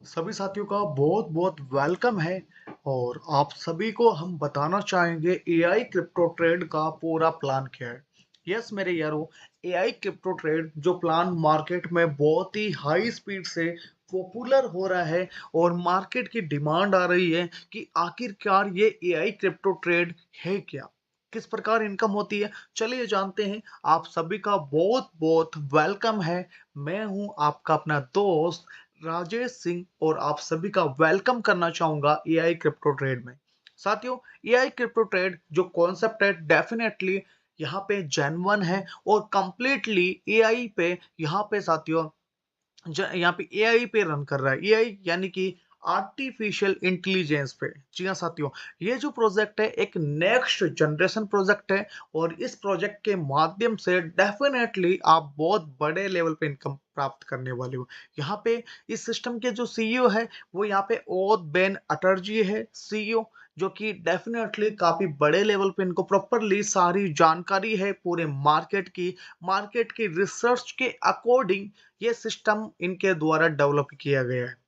सभी साथियों का बहुत बहुत वेलकम है। और आप सभी को हम बताना चाहेंगे एआई क्रिप्टो ट्रेड का पूरा प्लान क्या है। यस मेरे यारों, एआई क्रिप्टो ट्रेड जो प्लान मार्केट में बहुत ही हाई स्पीड से पॉपुलर हो रहा है और मार्केट की डिमांड आ रही है कि आखिरकार ये एआई क्रिप्टो ट्रेड है क्या, किस प्रकार इनकम होती है। चलिए जानते हैं। आप सभी का बहुत बहुत वेलकम है। मैं हूं आपका अपना दोस्त राजेश सिंह और आप सभी का वेलकम करना चाहूंगा एआई क्रिप्टो ट्रेड में। साथियों, एआई क्रिप्टो ट्रेड जो कॉन्सेप्ट है डेफिनेटली यहाँ पे जेन्युइन है और कंप्लीटली एआई पे यहाँ पे साथियों यहाँ पे एआई पे रन कर रहा है। एआई यानी कि आर्टिफिशियल इंटेलिजेंस पे। जी हाँ साथियों, ये जो प्रोजेक्ट है एक नेक्स्ट जनरेशन प्रोजेक्ट है और इस प्रोजेक्ट के माध्यम से डेफिनेटली आप बहुत बड़े लेवल पे इनकम प्राप्त करने वाले हो। यहाँ पे इस सिस्टम के जो सीईओ है वो यहाँ पे ओथ बेन अटर्जी है सीईओ, जो कि डेफिनेटली काफी बड़े लेवल पे इनको प्रॉपरली सारी जानकारी है पूरे मार्केट की रिसर्च के अकॉर्डिंग ये सिस्टम इनके द्वारा डेवलप किया गया है।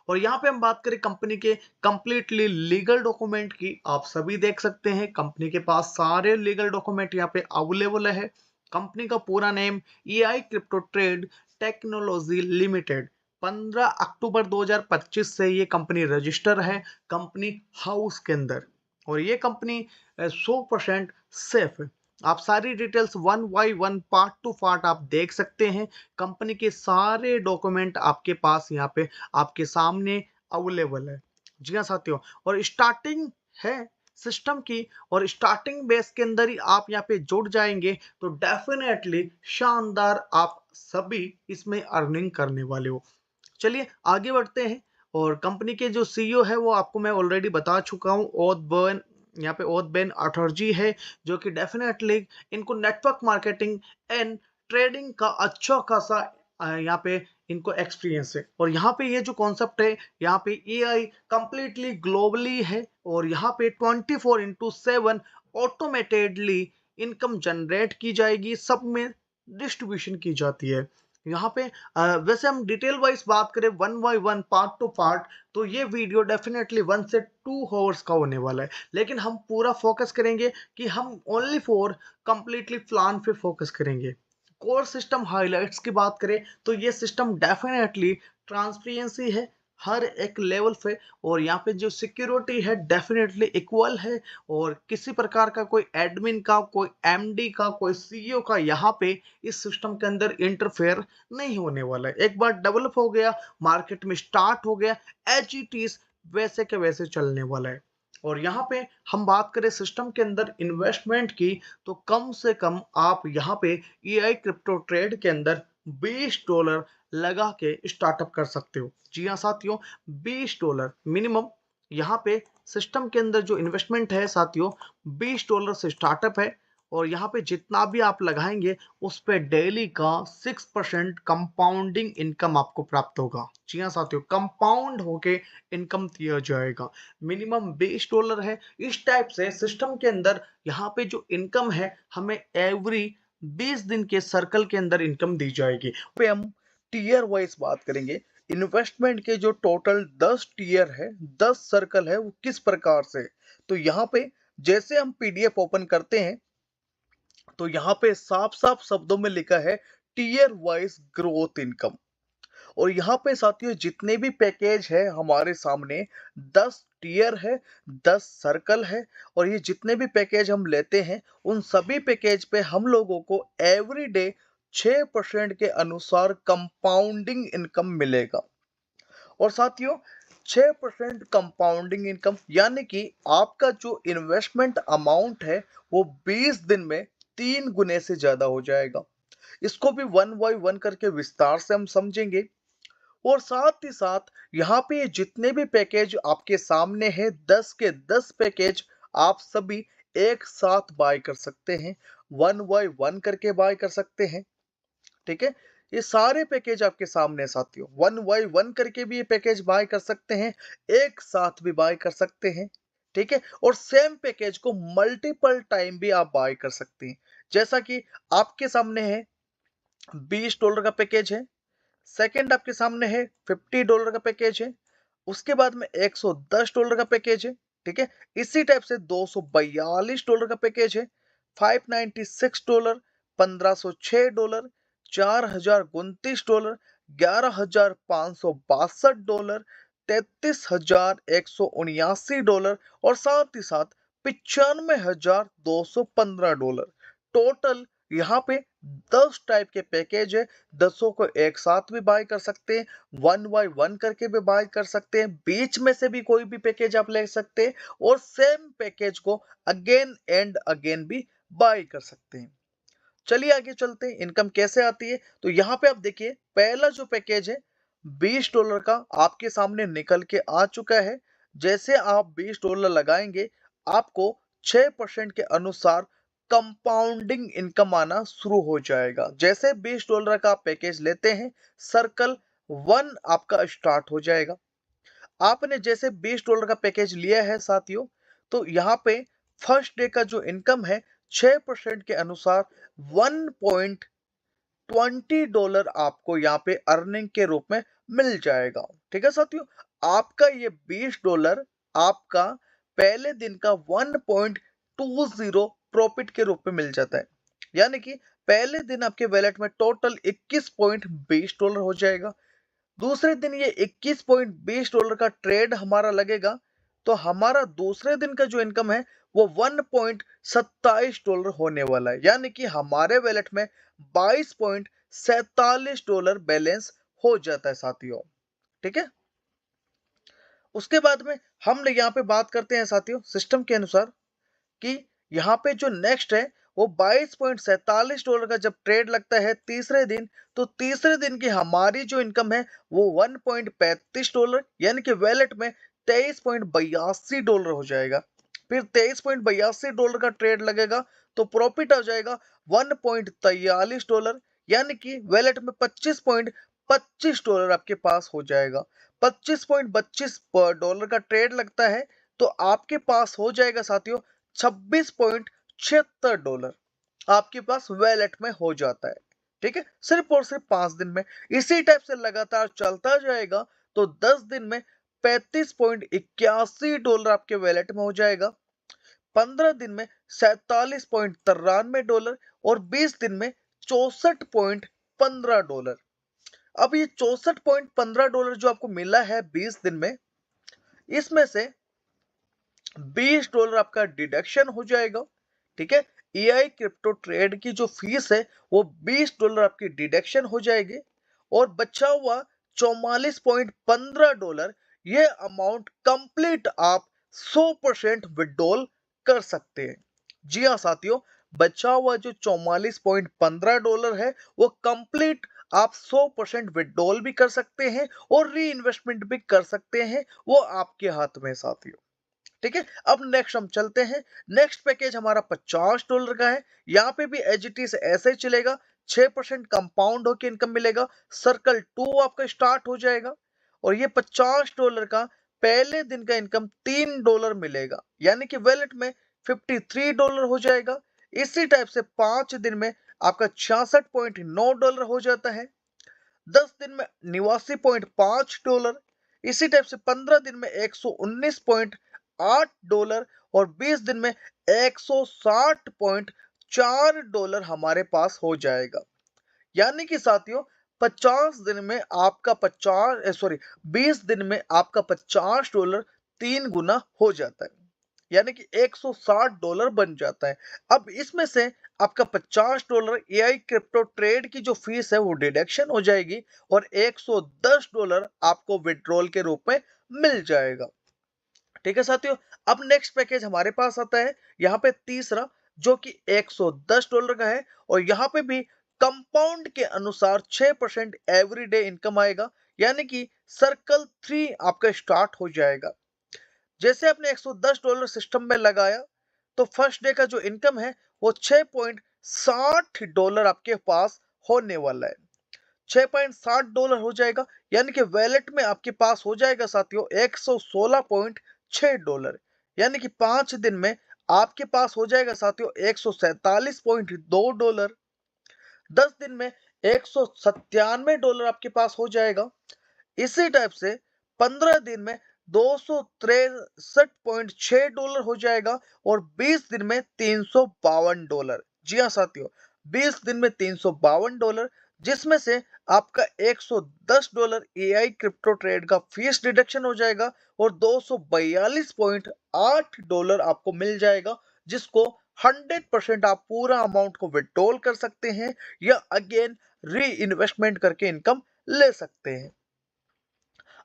और यहाँ पे हम बात करें कंपनी के कंप्लीटली लीगल डॉक्यूमेंट की, आप सभी देख सकते हैं कंपनी के पास सारे लीगल डॉक्यूमेंट यहाँ पे अवेलेबल है। कंपनी का पूरा name AI crypto trade technology limited. 15 अक्टूबर 2025 से ये कंपनी रजिस्टर है कंपनी हाउस के अंदर। और ये कंपनी 100% सेफ है। आप सारी details one by one part two part आप देख सकते हैं। कंपनी के सारे डॉक्यूमेंट आपके पास यहाँ पे आपके सामने अवेलेबल है। जी हाँ साथियों, और स्टार्टिंग है सिस्टम की और स्टार्टिंग बेस के अंदर ही आप यहाँ पे जुड़ जाएंगे तो डेफिनेटली शानदार आप सभी इसमें अर्निंग करने वाले हो। चलिए आगे बढ़ते हैं। और कंपनी के जो सीईओ है वो आपको मैं ऑलरेडी बता चुका हूँ, ओथ यहाँ पे ओथ बेन अटर्जी है, जो कि डेफिनेटली इनको नेटवर्क मार्केटिंग एंड ट्रेडिंग का अच्छा खासा यहाँ पे इनको एक्सपीरियंस है। और यहाँ पे ये जो कॉन्सेप्ट है यहाँ पे एआई कंप्लीटली ग्लोबली है और यहाँ पे 24/7 ऑटोमेटेडली इनकम जनरेट की जाएगी, सब में डिस्ट्रीब्यूशन की जाती है। यहाँ पे वैसे हम डिटेल वाइज बात करें one by one part two part तो ये वीडियो डेफिनेटली 1 से 2 आवर्स का होने वाला है, लेकिन हम पूरा फोकस करेंगे कि हम ओनली फॉर कंप्लीटली प्लान पे फोकस करेंगे। कोर सिस्टम हाइलाइट्स की बात करें तो ये सिस्टम डेफिनेटली ट्रांसपेरेंसी है हर एक लेवल पे। और यहाँ पे जो सिक्योरिटी है डेफिनेटली इक्वल है और किसी प्रकार का कोई एडमिन का, कोई एमडी का, कोई सीईओ का यहाँ पे इस सिस्टम के अंदर इंटरफेयर नहीं होने वाला है। एक बार डेवलप हो गया, मार्केट में स्टार्ट हो गया, एच वैसे के वैसे चलने वाला है। और यहाँ पे हम बात करें सिस्टम के अंदर इन्वेस्टमेंट की तो कम से कम आप यहाँ पे एआई क्रिप्टो ट्रेड के अंदर $20 लगा के स्टार्टअप कर सकते हो। जी हाँ साथियों, $20 मिनिमम यहाँ पे सिस्टम के अंदर जो इन्वेस्टमेंट है साथियों, $20 से स्टार्टअप है। और यहाँ पे जितना भी आप लगाएंगे उस पे डेली का 6% कंपाउंडिंग इनकम आपको प्राप्त होगा। जी हाँ साथियों, कंपाउंड होके इनकम दिया जाएगा। मिनिमम $20 है। इस टाइप से सिस्टम के अंदर यहाँ पे जो इनकम है हमें एवरी 20 दिन के सर्कल के अंदर इनकम दी जाएगी। पे हम टीयर वाइज बात करेंगे। इन्वेस्टमेंट के जो टोटल 10 टीयर है, 10 सर्कल है, वो किस प्रकार से। तो यहाँ पे जैसे हम पीडीएफ ओपन करते हैं तो यहाँ पे साफ साफ शब्दों में लिखा है टीयर वाइज ग्रोथ इनकम। और यहाँ पे साथियों जितने भी पैकेज है हमारे सामने 10 टीयर है, 10 सर्कल है। और ये जितने भी पैकेज हम लेते हैं उन सभी पैकेज पे हम लोगों को एवरी डे 6% के अनुसार कंपाउंडिंग इनकम मिलेगा। और साथियों 6% कंपाउंडिंग इनकम यानी कि आपका जो इन्वेस्टमेंट अमाउंट है वो 20 दिन में 3 गुने से ज्यादा हो जाएगा। इसको भी वन बाय वन करके विस्तार से हम समझेंगे। और साथ ही साथ यहाँ पे जितने भी पैकेज आपके सामने हैं 10 के 10 पैकेज आप सभी एक साथ बाय कर सकते हैं, वन बाय वन करके बाय कर सकते हैं। ठीक है, ये सारे पैकेज आपके सामने है साथियों, वन बाय वन करके भी ये पैकेज बाय कर सकते हैं, एक साथ भी बाय कर सकते हैं। ठीक है, और सेम पैकेज को मल्टीपल टाइम भी आप बाय कर सकते हैं। जैसा कि आपके सामने है $20 का पैकेज है, सेकंड आपके सामने है $50 का पैकेज है। उसके बाद में $110 का पैकेज है। ठीक है, इसी टाइप से $242 का पैकेज है, $596, $1506, $4029, $11,562, $33,179 और साथ ही साथ $95,215। टोटल यहाँ पे 10 टाइप के पैकेज है। 10 को एक साथ भी बाय कर सकते हैं, 1 बाय 1 करके भी बाय कर सकते हैं, बीच में से भी कोई भी पैकेज आप ले सकते हैं और सेम पैकेज को अगेन एंड अगेन भी बाय कर सकते हैं। चलिए आगे चलते हैं, इनकम कैसे आती है। तो यहाँ पे आप देखिए, पहला जो पैकेज है $20 का आपके सामने निकल के आ चुका है। जैसे आप $20 लगाएंगे, आपको 6% के अनुसार कंपाउंडिंग इनकम आना शुरू हो जाएगा। जैसे $20 का आप पैकेज लेते हैं, सर्कल 1 आपका स्टार्ट हो जाएगा। आपने जैसे $20 का पैकेज लिया है साथियों, तो यहाँ पे फर्स्ट डे का जो इनकम है 6% के अनुसार $1.20 आपको यहाँ पे अर्निंग के रूप में मिल जाएगा। ठीक है साथियों, आपका ये $20 आपका पहले दिन का 1.20 प्रॉफिट के रूप में मिल जाता है। यानी कि पहले दिन आपके वैलेट में टोटल $21.20 हो जाएगा। दूसरे दिन ये $21.20 का ट्रेड हमारा लगेगा, तो हमारा दूसरे दिन का जो इनकम है वो $1.27 होने वाला है। यानी कि हमारे वैलेट में $22.47 बैलेंस हो जाता है साथियों। ठीक है, उसके बाद में हम यहाँ पे बात करते हैं साथियों सिस्टम के अनुसार कि यहाँ पे जो नेक्स्ट है वो $22.47 का जब ट्रेड लगता है तीसरे दिन, तो तीसरे दिन की हमारी जो इनकम है वो $1.35 यानी कि वैलेट में $23.82 हो जाएगा। फिर $23.82 का ट्रेड लगेगा तो प्रॉफिट आ जाएगा $1.43 यानी कि वैलेट में $25.25 आपके पास हो जाएगा। $25.25 का ट्रेड लगता है तो आपके पास हो जाएगा साथियों $26.76 आपके पास वैलेट में हो जाता है। ठीक है, सिर्फ और सिर्फ 5 दिन में। इसी टाइप से लगातार चलता जाएगा तो 10 दिन में $35.81 आपके वैलेट में हो जाएगा, 15 दिन में $47.93 और 20 दिन में $64.15। अब ये $64.15 जो आपको मिला है 20 दिन में, इसमें से $20 आपका डिडक्शन हो जाएगा। ठीक है, एआई क्रिप्टो ट्रेड की जो फीस है वो $20 आपकी डिडक्शन हो जाएगी और बचा हुआ $44.15 ये अमाउंट कंप्लीट आप 100% विड्रॉल कर सकते हैं। जी हाँ साथियों, बचा हुआ जो $44.15 है वो कंप्लीट आप 100% विड्रॉल भी कर सकते हैं और री इन्वेस्टमेंट भी कर सकते हैं, वो आपके हाथ में साथियों। ठीक है, अब नेक्स्ट हम चलते हैं। नेक्स्ट पैकेज हमारा $50 का है। यहाँ पे भी एचटी से ऐसे ही चलेगा, 6% कंपाउंड होकर इनकम मिलेगा, सर्कल 2 आपका स्टार्ट हो जाएगा और ये $50 का पहले दिन का इनकम $3 मिलेगा, यानी कि वैलेट में $53 हो जाएगा। इसी टाइप से 5 दिन में आपका $66.9 हो जाता है, 10 दिन में $89.5, इसी टाइप से 15 दिन में $119.8 और 20 दिन में $160.4 हमारे पास हो जाएगा। यानी कि साथियों 50 दिन में आपका 20 दिन में आपका $50 3 गुना हो जाता है, यानी कि $160 बन जाता है। अब इसमें से आपका $50 एआई क्रिप्टो ट्रेड की जो फीस है वो डिडक्शन हो जाएगी और $110 आपको विड्रॉल के रूप में मिल जाएगा। ठीक है साथियों, अब नेक्स्ट पैकेज हमारे पास आता है यहाँ पे तीसरा, जो कि $110 का है और यहाँ पे भी कंपाउंड के अनुसार 6% एवरीडे इनकम आएगा, यानी कि सर्कल 3 आपका स्टार्ट हो जाएगा। जैसे आपने $110 सिस्टम में लगाया तो फर्स्ट डे का जो इनकम है वो $6.60 आपके पास होने वाला है। $6.60 हो जाएगा, यानी कि वैलेट में आपके पास हो जाएगा साथियों $116.6, यानी कि 5 दिन में आपके पास हो जाएगा साथियों $147.2, 10 दिन में $197 आपके पास हो जाएगा। इसी टाइप से 15 दिन में $263.6 हो जाएगा और 20 दिन में $352। जी हाँ साथियों, 20 दिन में $352, जिसमें से आपका $110 एआई क्रिप्टो ट्रेड का फीस डिडक्शन हो जाएगा और $242.8 आपको मिल जाएगा, जिसको 100% आप पूरा अमाउंट को विड्रॉल कर सकते हैं या अगेन री इन्वेस्टमेंट करके इनकम ले सकते हैं।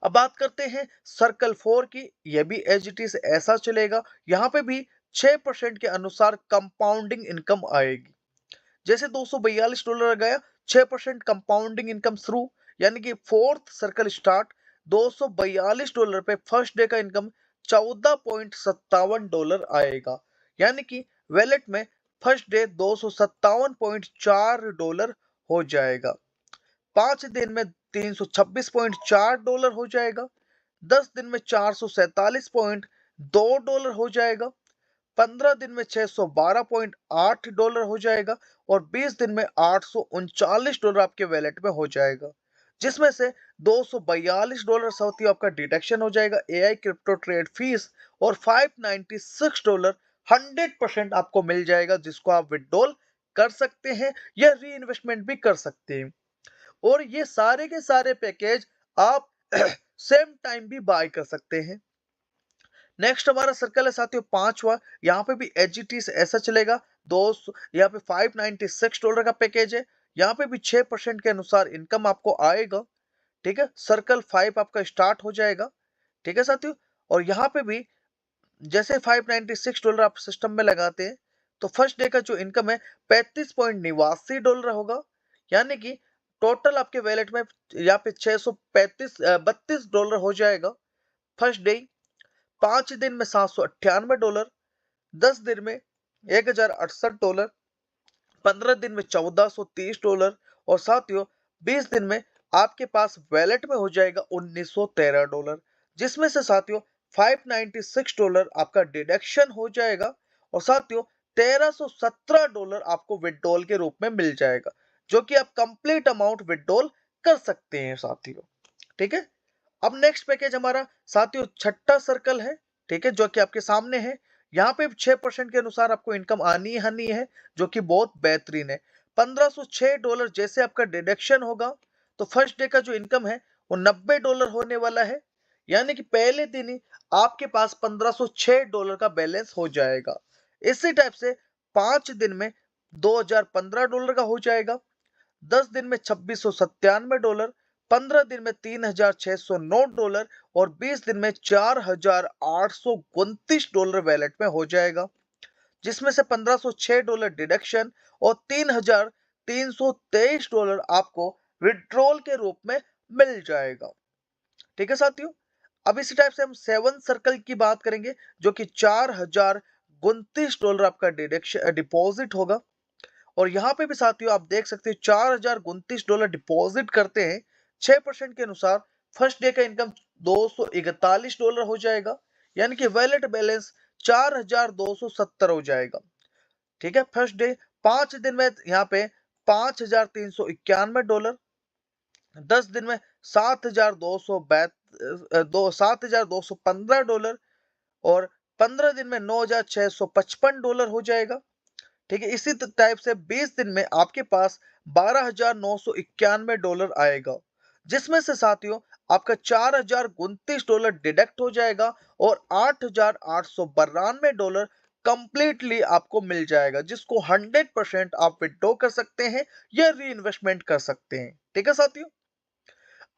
अब बात करते हैं सर्कल 4 की। यह भी एज इट इज ऐसा चलेगा। यहाँ पे भी 6% के अनुसार कंपाउंडिंग इनकम आएगी। जैसे $242 गया, 6% कंपाउंडिंग इनकम शुरू, यानी कि फोर्थ सर्कल स्टार्ट, $242 पे फर्स्ट डे का इनकम $14.57 आएगा, यानी कि वैलेट में फर्स्ट डे $257.4 हो जाएगा। 5 दिन में $326.4 हो जाएगा। 10 दिन में $447.2 हो जाएगा। 15 दिन में $612.8 हो जाएगा और 20 दिन में $839 आपके वैलेट में हो जाएगा, जिसमें से $242 साथियों आपका डिडक्शन हो जाएगा एआई क्रिप्टो ट्रेड फीस और $596 100% आपको मिल जाएगा, जिसको आप विड्रॉल कर सकते हैं या री इन्वेस्टमेंट भी कर सकते हैं। और ये सारे के सारे पैकेज आप सेम टाइम भी बाय कर सकते हैं। नेक्स्ट हमारा सर्कल है साथियों 5वां। यहाँ पे भी एचजीटीस ऐसा चलेगा। यहाँ पे $596 का पैकेज है। यहाँ पे भी 6% के अनुसार इनकम आपको आएगा। ठीक है, सर्कल 5 आपका स्टार्ट हो जाएगा। ठीक है साथियों, और यहाँ पे भी जैसे $596 आप सिस्टम में लगाते हैं तो फर्स्ट डे का जो इनकम है $35.89 होगा, यानी कि टोटल आपके वैलेट में यहाँ पे $32 हो जाएगा फर्स्ट डे। 5 दिन में $798, 10 दिन में $1068, 15 दिन में $1430 और साथियों 20 दिन में आपके पास वैलेट में हो जाएगा $1913, जिसमें से साथियों $596 आपका डिडक्शन हो जाएगा और साथियों $1317 आपको विड्रॉल के रूप में मिल जाएगा, जो कि आप कंप्लीट अमाउंट विड्रॉल कर सकते हैं साथियों। ठीक है, अब नेक्स्ट पैकेज हमारा साथियों छठा सर्कल है। ठीक है, जो कि आपके सामने है। यहाँ पे 6% के अनुसार आपको इनकम आनी है, जो कि बहुत बेहतरीन है। $1506 जैसे आपका डिडक्शन होगा तो फर्स्ट डे का जो इनकम है वो $90 होने वाला है, यानी कि पहले दिन ही आपके पास $1506 का बैलेंस हो जाएगा। इसी टाइप से 5 दिन में $2015 का हो जाएगा। 10 दिन में $2697, 15 दिन में $3609 और 20 दिन में $4829 वैलेट में हो जाएगा, जिसमें से $1506 डिडक्शन और $3323 आपको विड्रॉल के रूप में मिल जाएगा। ठीक है साथियों, अब इसी टाइप से हम 7 सर्कल की बात करेंगे, जो कि $4029 आपका डिपॉजिट होगा। और यहाँ पे भी साथियों आप देख सकते हैं $4029 डिपॉजिट करते हैं 6% के अनुसार फर्स्ट डे का इनकम $241 हो जाएगा, यानी कि वैलेट बैलेंस 4270 हो जाएगा। ठीक है, फर्स्ट डे 5 दिन में यहाँ पे $5391, 10 दिन में $7215 और 15 दिन में $9655 हो जाएगा। ठीक है, इसी टाइप से 20 दिन में आपके पास $12,991 आएगा, जिसमें से साथियों आपका $4029 डिडक्ट हो जाएगा और $8,892 कंप्लीटली आपको मिल जाएगा, जिसको 100% आप विड्रॉ कर सकते हैं या री इन्वेस्टमेंट कर सकते हैं। ठीक है साथियों,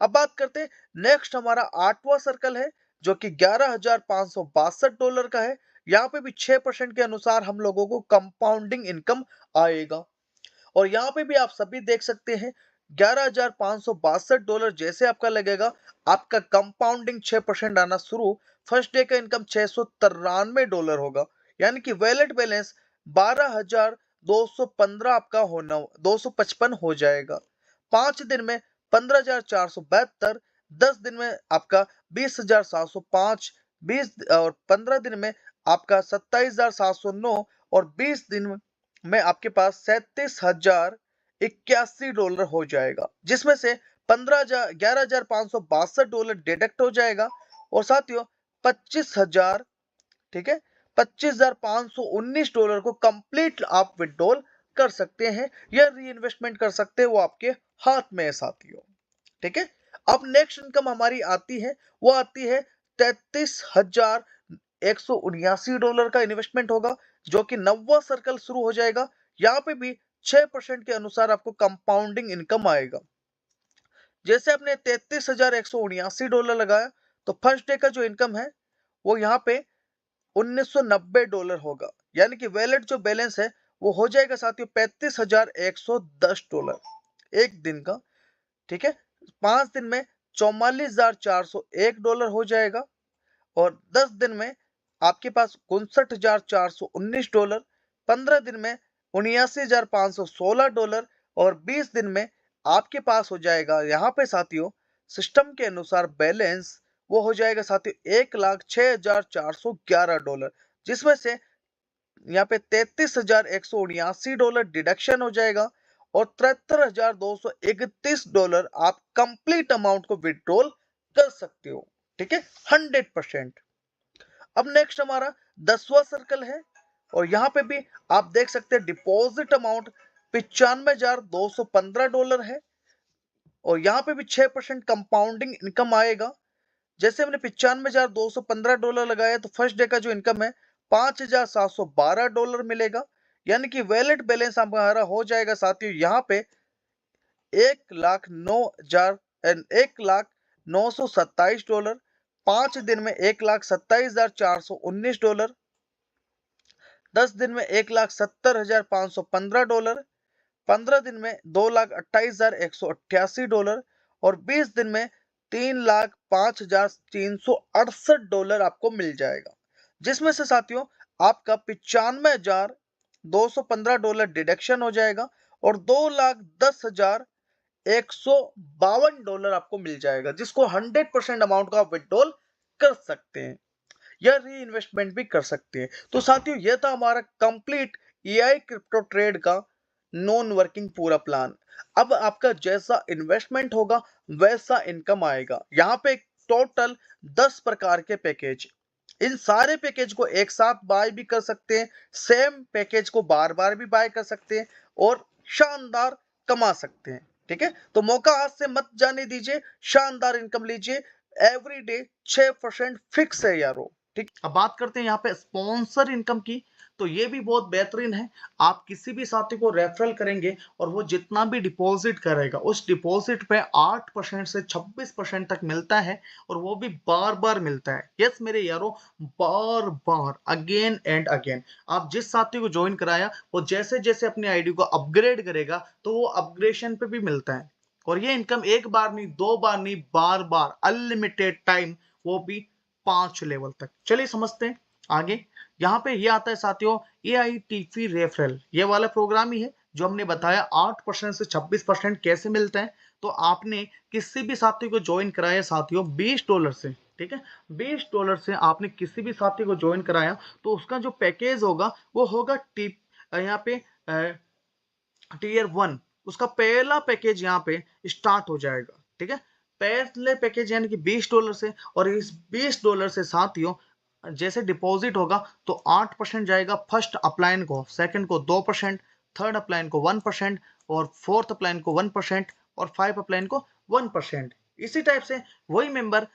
अब बात करते हैं नेक्स्ट हमारा 8वां सर्कल है, जो कि $11,562 का है। यहाँ पे भी 6% के अनुसार हम लोगों को कंपाउंडिंग इनकम आएगा और यहाँ पे भी आप सभी देख सकते हैं $11,562 जैसे आपका लगेगा, आपका कंपाउंडिंग 6% आना शुरू। फर्स्ट डे का इनकम $693 होगा, यानी कि वैलेट बैलेंस 12,215 आपका होना 255 हो जाएगा। 5 दिन में 15,472, 10 दिन में आपका 20,705, 20 और 15 दिन में आपका 27,709 और 20 दिन में आपके पास $81 हो जाएगा, जिसमें से $11,562 डिडक्ट हो जाएगा और साथियों 25,000, ठीक है, $25,519 को कंप्लीट आप विड्रॉल कर सकते हैं या री इन्वेस्टमेंट कर सकते हैं, वो आपके हाथ में है साथियों, ठीक है। अब नेक्स्ट इनकम हमारी आती है, वो आती है $33,179 का इन्वेस्टमेंट होगा, जो कि 90वां सर्कल शुरू हो जाएगा। यहाँ पे भी 6% के अनुसार आपको कंपाउंडिंग इनकम आएगा। जैसे आपने $33,179 लगाया, तो फर्स्ट डे का जो इनकम है वो यहाँ पे $1990 होगा, यानी कि वैलेट जो बैलेंस है वो हो जाएगा साथियों $35,110 एक दिन का, ठीक है। 5 दिन में $44,401 हो जाएगा और 10 दिन में आपके पास $59,419, 15 दिन में $79,516 और 20 दिन में आपके पास हो जाएगा यहाँ पे साथियों सिस्टम के अनुसार बैलेंस वो हो जाएगा साथियों $1,06,411, जिसमें से यहाँ पे $33,179 डिडक्शन हो जाएगा और $73,231 आप कंप्लीट अमाउंट को विड्रॉल कर सकते हो, ठीक है, 100%। अब नेक्स्ट हमारा 10वां सर्कल है और यहाँ पे भी आप देख सकते हैं डिपॉजिट अमाउंट $95,215 है और यहाँ पे भी 6% कंपाउंडिंग इनकम आएगा। जैसे हमने $95,215 लगाया तो फर्स्ट डे का जो इनकम है $5,712 मिलेगा, यानी कि वैलेट बैलेंस हमारा हो जाएगा साथियों यहाँ पे $1,09,927, 5 दिन में $1,27,419, 10 दिन में $1,70,515, 15 दिन में $2,28,188 और 20 दिन में $3,05,368 आपको मिल जाएगा, जिसमें से साथियों आपका $95,215 डिडक्शन हो जाएगा और $2,10,152 आपको मिल जाएगा, जिसको 100% अमाउंट का विड्रॉल कर सकते हैं या री इन्वेस्टमेंट भी कर सकते हैं। तो साथियों यह था हमारा कंप्लीट एआई क्रिप्टो ट्रेड का नॉन वर्किंग पूरा प्लान। अब आपका जैसा इन्वेस्टमेंट होगा वैसा इनकम आएगा। यहाँ पे टोटल 10 प्रकार के पैकेज, इन सारे पैकेज को एक साथ बाय भी कर सकते हैं, सेम पैकेज को बार बार भी बाय कर सकते हैं और शानदार कमा सकते हैं, ठीक है। तो मौका हाथ से मत जाने दीजिए, शानदार इनकम लीजिए, एवरीडे 6% फिक्स है यारो, ठीक। अब बात करते हैं यहाँ पे स्पॉन्सर इनकम की, तो ये भी बहुत बेहतरीन है। आप किसी भी साथी को रेफरल करेंगे और वो जितना भी डिपॉजिट करेगा उस डिपॉजिट पे 8% से 26% तक मिलता है और वो भी बार बार मिलता है। यस मेरे यारो, बार बार, अगेन एंड अगेन। आप जिस साथी को ज्वाइन कराया वो जैसे जैसे अपनी आईडी को अपग्रेड करेगा तो वो अपग्रेडेशन पे भी मिलता है और ये इनकम एक बार नहीं, दो बार नहीं, बार बार, अनलिमिटेड टाइम, वो भी 5 लेवल तक। चलिए समझते हैं आगे। यहाँ पे ये आता है साथियों AITP रेफरल, ये वाला प्रोग्राम ही है जो हमने बताया 8% से 26% कैसे मिलता है। तो आपने किसी भी साथी को ज्वाइन कराया साथियों $20 से, ठीक है, $20 से आपने किसी भी साथी को ज्वाइन कराया तो उसका जो पैकेज होगा वो होगा यहाँ पे टीयर 1, उसका पहला पैकेज यहाँ पे स्टार्ट हो जाएगा, ठीक है। पहले पैकेज यानी कि $20 से, और इस $20 से साथियों जैसे डिपॉजिट होगा तो 8% जाएगा फर्स्ट अपलाइन को, सेकंड को 2%, थर्ड अपलाइन को 1% और फोर्थ अपलाइन को 1% और 5 अपलाइन को 1%। इसी टाइप से वही मेंबर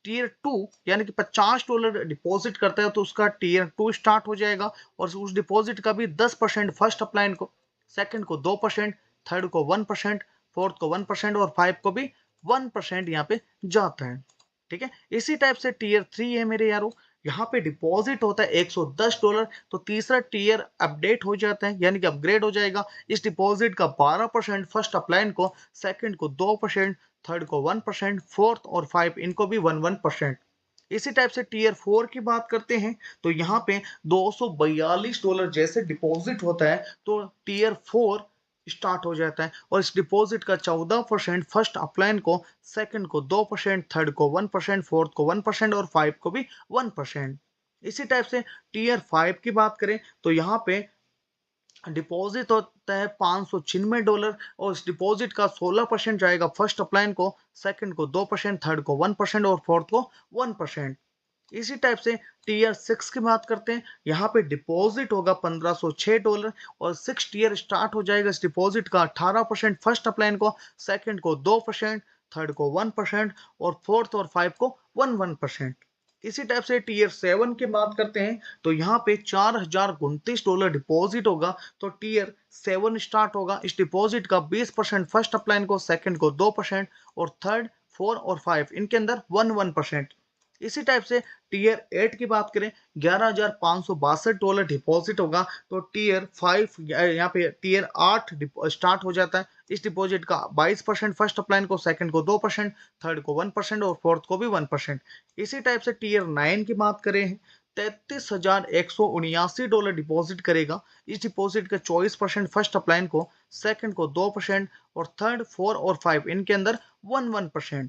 टीयर 2 यानी कि $50 डिपॉजिट करता है तो उसका टीयर 2 स्टार्ट हो जाएगा और उस डिपॉजिट का भी 10% फर्स्ट अपलाइन को, सेकंड को 2%, थर्ड को 1%, फोर्थ को 1% और 5 को भी 1% यहाँ पे जाता है, ठीक है। इसी टाइप से टीयर 3 है मेरे यारों, यहाँ पे डिपॉजिट होता है $110, तो तीसरा टीयर अपडेट हो जाता है यानी कि अपग्रेड हो जाएगा। इस डिपॉजिट का 12% फर्स्ट अपलाइन को, सेकंड को 2%, थर्ड को 1%, फोर्थ और 5 इनको भी 1%। इसी टाइप से टीयर 4 की बात करते हैं तो यहाँ पे $242 जैसे डिपॉजिट होता है तो टीयर 4 स्टार्ट हो जाता है और इस डिपॉजिट का 14% फर्स्ट अपलाइन को, सेकंड को 2%, थर्ड को 1%, फोर्थ को 1% और 5 को भी 1%। इसी टाइप से टीयर 5 की बात करें तो यहाँ पे डिपॉजिट सकता है $596 और इस डिपॉजिट का 16% जाएगा फर्स्ट अपलाइन को, सेकंड को 2%, थर्ड को 1% और फोर्थ को 1%। इसी टाइप से टीयर 6 की बात करते हैं। यहाँ पे डिपॉजिट होगा $1506 और 6 टीयर स्टार्ट हो जाएगा इस डिपॉजिट का 18% फर्स्ट अपलाइन को, सेकंड को 2%, थर्ड को 1% और फोर्थ और 5 को 1%। इसी टाइप से टीयर 7 की बात करते हैं तो यहाँ पे $4029 डिपॉजिट होगा, तो टीयर 7 स्टार्ट होगा इस डिपॉजिट का 20% फर्स्ट अपलाइन को, सेकंड को 2% और थर्ड 4 और 5 इनके अंदर 1%। इसी टाइप से टीयर 8 की बात करें $11,562 डिपॉजिट होगा, तो टीयर 5 यहाँ पे टीयर 8 स्टार्ट हो जाता है इस डिपॉजिट का 22% फर्स्ट अपलाइन को, सेकंड को 2%, थर्ड को 1% और फोर्थ को भी 1%। इसी टाइप से टीयर 9 की बात करें $33,179 डिपॉजिट करेगा इस डिपॉजिट का 24% फर्स्ट अपलाइन को, सेकंड को 2% और थर्ड 4 और 5 इनके अंदर 1%।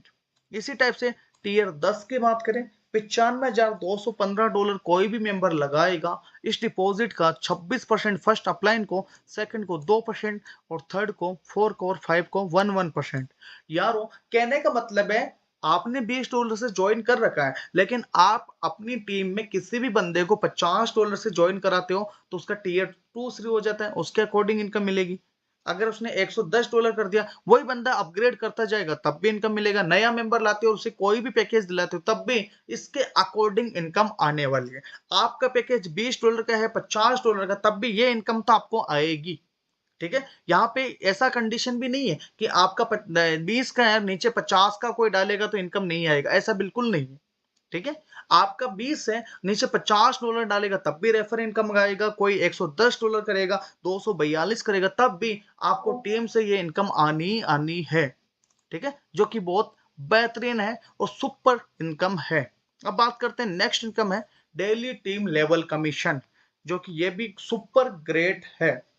इसी टाइप से टीयर 10 की बात करें $95,215 कोई भी मेंबर लगाएगा इस डिपॉजिट का 26% फर्स्ट अपलाइन को, सेकंड को 2% और थर्ड को 4 को और 5 को 1%। यारो कहने का मतलब है आपने $20 से ज्वाइन कर रखा है, लेकिन आप अपनी टीम में किसी भी बंदे को $50 से ज्वाइन कराते हो तो उसका टीयर 2 शुरू हो जाता है, उसके अकॉर्डिंग इनकम मिलेगी। अगर उसने $110 कर दिया, वही बंदा अपग्रेड करता जाएगा तब भी इनकम मिलेगा। नया मेंबर लाते हो और उसे कोई भी पैकेज दिलाते हो तब भी इसके अकॉर्डिंग इनकम आने वाली है। आपका पैकेज $20 का है, $50 का, तब भी ये इनकम तो आपको आएगी। ठीक है, यहाँ पे ऐसा कंडीशन भी नहीं है कि आपका 20 का है नीचे 50 का कोई डालेगा तो इनकम नहीं आएगा, ऐसा बिल्कुल नहीं है। ठीक है, आपका 20 है नीचे $50 डालेगा तब भी रेफर इनकम आएगा, कोई $110 करेगा, 242 करेगा तब भी आपको टीम से ये इनकम आनी आनी है। ठीक है, जो कि बहुत बेहतरीन है और सुपर इनकम है। अब बात करते हैं नेक्स्ट इनकम है डेली टीम लेवल कमीशन, जो कि ये भी सुपर ग्रेट है।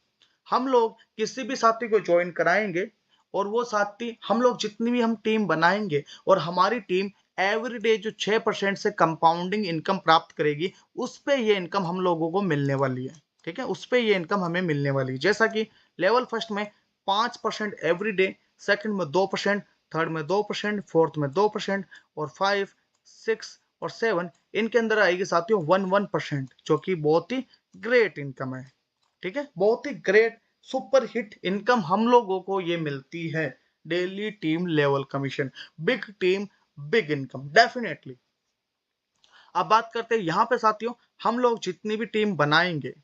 हम लोग किसी भी साथी को ज्वाइन कराएंगे और वो साथी हम लोग जितनी भी हम टीम बनाएंगे और हमारी टीम एवरीडे जो 6% से कंपाउंडिंग इनकम प्राप्त करेगी, उस पे ये इनकम हम लोगों को मिलने वाली है। ठीक है, उस पे ये इनकम हमें मिलने वाली है। जैसा कि लेवल फर्स्ट में 5% एवरीडे, सेकंड में 2%, थर्ड में 2%, फोर्थ में 2% और 5, 6 और 7 इनके अंदर आएगी साथियों 1%, जो कि बहुत ही ग्रेट इनकम है। ठीक है, बहुत ही ग्रेट सुपर हिट इनकम हम लोगों को ये मिलती है, daily team level commission. Big team big income definitely. अब बात करते हैं यहाँ पे साथियों, हम लोग जितनी भी टीम बनाएंगे,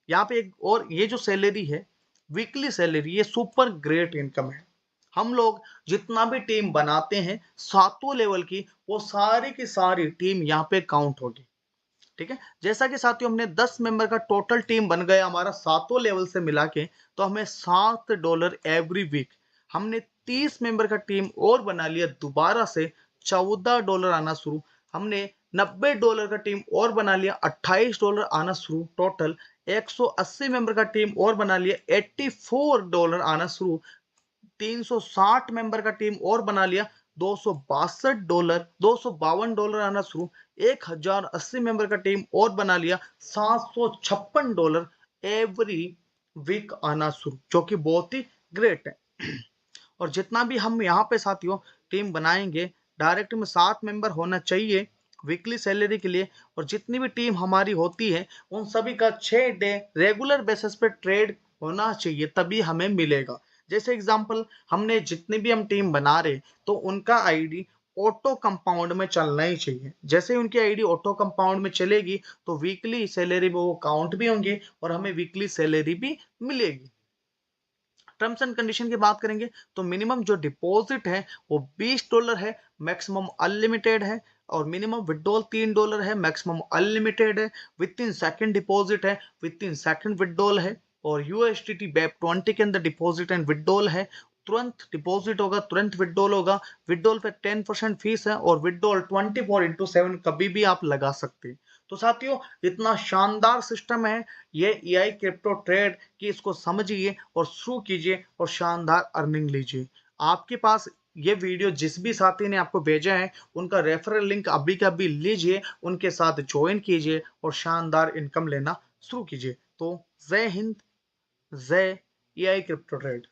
यहाँ पे एक और ये जो सैलरी है वीकली सैलरी, ये सुपर ग्रेट इनकम है। हम लोग जितना भी टीम बनाते हैं 7 लेवल की, वो सारी की सारी टीम यहाँ पे काउंट होगी। ठीक है, जैसा कि साथियों हमने 10 मेंबर का टोटल टीम बन गया हमारा 7 लेवल से मिला के, तो हमें $7 एवरी वीक। हमने 30 मेंबर का टीम और बना लिया दोबारा से, $14 आना शुरू। हमने $90 का टीम और बना लिया, $28 आना शुरू। टोटल 180 मेंबर का टीम और बना लिया, $84 आना शुरू। 360 मेंबर का टीम और बना लिया, $252 आना शुरू। 1080 मेंबर का टीम और बना लिया, $756 एवरी वीक आना शुरू, जो कि बहुत ही ग्रेट है। और जितना भी हम यहाँ पे साथियों टीम बनाएंगे, डायरेक्ट में 7 मेंबर होना चाहिए वीकली सैलरी के लिए, और जितनी भी टीम हमारी होती है उन सभी का 6 डे रेगुलर बेसिस पे ट्रेड होना चाहिए, तभी हमें मिलेगा। जैसे एग्जांपल, हमने जितनी भी हम टीम बना रहे तो उनका आईडी ऑटो कंपाउंड में चलना ही चाहिए। जैसे ही उनकी आईडी ऑटो कंपाउंड में चलेगी तो वीकली सैलरी में वो काउंट भी होंगे और हमें वीकली सैलरी भी मिलेगी। टर्म्स एंड कंडीशन की बात करेंगे तो मिनिमम जो डिपॉजिट है वो $20 है, मैक्सिमम अनलिमिटेड है, और मिनिमम विड्रॉल $3 है, मैक्सिमम अनलिमिटेड है। विद इन सेकंड डिपॉजिट है, विद इन सेकंड विड्रॉल है, और यूएसडीटी बैप 20 के अंदर डिपॉजिट एंड विड्रॉल है। तुरंत डिपॉजिट होगा, तुरंत विड्रॉल होगा। विड्रॉल पे 10% फीस है और विड्रॉल 24/7 कभी भी आप लगा सकते हैं। तो साथियों इतना शानदार सिस्टम है ये एआई क्रिप्टो ट्रेड कि इसको समझिए और शुरू कीजिए और शानदार अर्निंग लीजिए। आपके पास ये वीडियो जिस भी साथी ने आपको भेजा है उनका रेफरल लिंक अभी का अभी लीजिए, उनके साथ ज्वाइन कीजिए और शानदार इनकम लेना शुरू कीजिए। तो जय हिंद, जय एआई क्रिप्टो ट्रेड।